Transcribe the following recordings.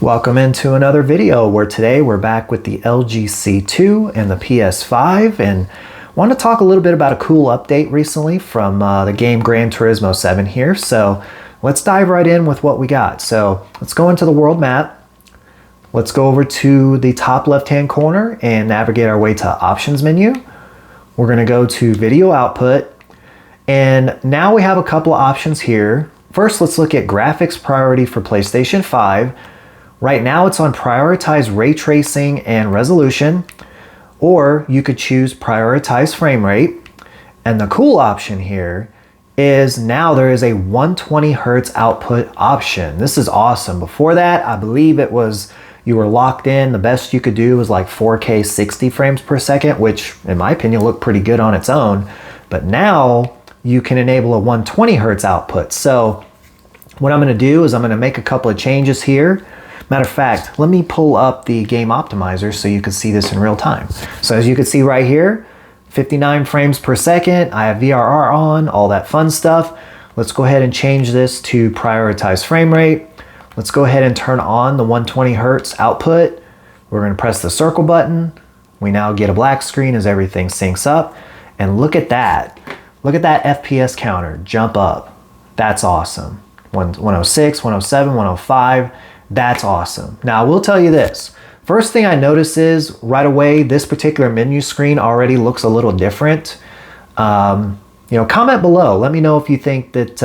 Welcome into another video where today we're back with the LG C2 and the PS5 and want to talk a little bit about a cool update recently from the game Gran Turismo 7 here. So let's dive right in with what we got. So let's go into the world map. Let's go over to the top left hand corner and navigate our way to options menu. We're going to go to video output and now we have a couple of options here. First, let's look at graphics priority for PlayStation 5. Right now it's on prioritize ray tracing and resolution, or you could choose prioritize frame rate. And the cool option here is now there is a 120 Hertz output option. This is awesome. Before that, I believe it was you were locked in. The best you could do was like 4K 60 frames per second, which in my opinion looked pretty good on its own. But now you can enable a 120 Hertz output. So what I'm going to do is I'm going to make a couple of changes here. Matter of fact, let me pull up the game optimizer so you can see this in real time. So as you can see right here, 59 frames per second, I have VRR on, all that fun stuff. Let's go ahead and change this to prioritize frame rate. Let's go ahead and turn on the 120 Hertz output. We're going to press the circle button. We now get a black screen as everything syncs up. And look at that. Look at that FPS counter jump up. That's awesome. 106, 107, 105. That's awesome. Now, I will tell you this. First thing I notice is right away, this particular menu screen already looks a little different. Comment below. Let me know if you think that,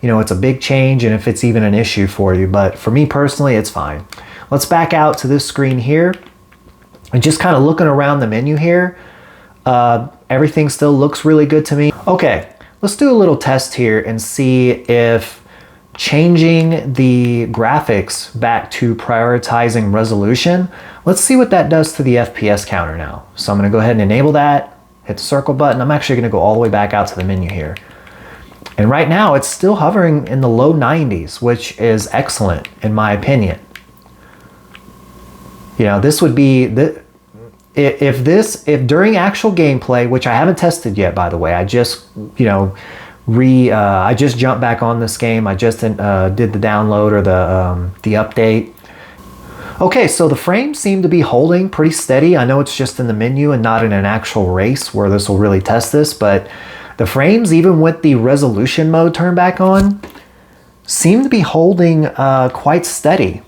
it's a big change and if it's even an issue for you. But for me personally, it's fine. Let's back out to this screen here and just kind of looking around the menu here. Everything still looks really good to me. Okay, let's do a little test here and see if changing the graphics back to prioritizing resolution, let's see what that does to the FPS counter now. So I'm going to go ahead and enable that, hit the circle button. I'm actually going to go all the way back out to the menu here. And right now it's still hovering in the low 90s, which is excellent in my opinion. This would be if during actual gameplay, which I haven't tested yet, by the way, I just, I just jumped back on this game. I just did the download or the update. Okay, so the frames seem to be holding pretty steady. I know it's just in the menu and not in an actual race where this will really test this, but the frames, even with the resolution mode turned back on, seem to be holding quite steady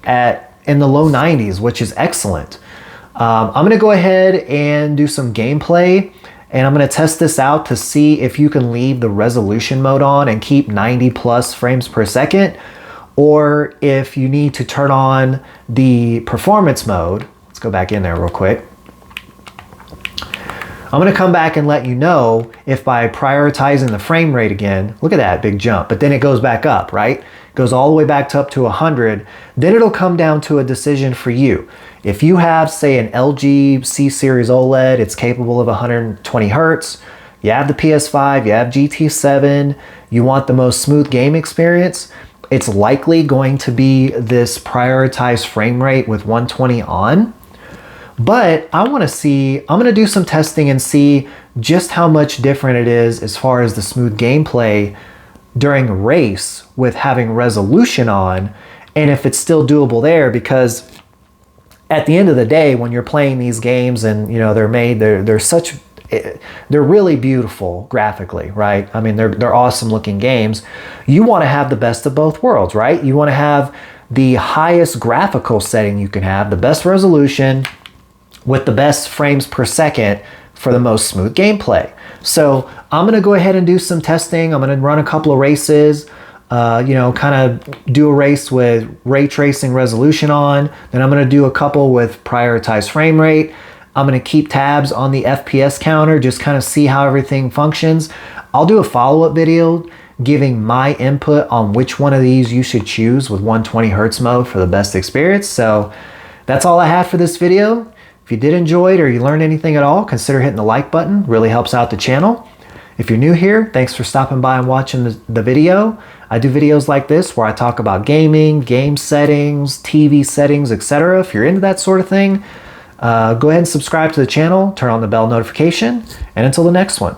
in the low 90s, which is excellent. I'm going to go ahead and do some gameplay. And I'm going to test this out to see if you can leave the resolution mode on and keep 90 plus frames per second, or if you need to turn on the performance mode. Let's go back in there real quick. I'm going to come back and let you know if by prioritizing the frame rate again, look at that big jump, but then it goes back up, right? It goes all the way back up to 100. Then it'll come down to a decision for you. If you have, say, an LG C-Series OLED, it's capable of 120 Hertz, you have the PS5, you have GT7, you want the most smooth game experience, it's likely going to be this prioritized frame rate with 120 on. But I'm going to do some testing and see just how much different it is as far as the smooth gameplay during a race with having resolution on, and if it's still doable there, because at the end of the day, when you're playing these games and they're really beautiful graphically, right? I mean, they're awesome looking games. You want to have the best of both worlds, right? You want to have the highest graphical setting you can have, the best resolution with the best frames per second for the most smooth gameplay. So I'm going to go ahead and do some testing. I'm going to run a couple of races. Kind of do a race with ray tracing resolution on. Then I'm going to do a couple with prioritized frame rate. I'm going to keep tabs on the FPS counter, just kind of see how everything functions. I'll do a follow-up video giving my input on which one of these you should choose with 120 Hertz mode for the best experience. So that's all I have for this video. If you did enjoy it or you learned anything at all, consider hitting the like button. Really helps out the channel. If you're new here, thanks for stopping by and watching the video. I do videos like this where I talk about gaming, game settings, TV settings, etc. If you're into that sort of thing, go ahead and subscribe to the channel, turn on the bell notification, and until the next one,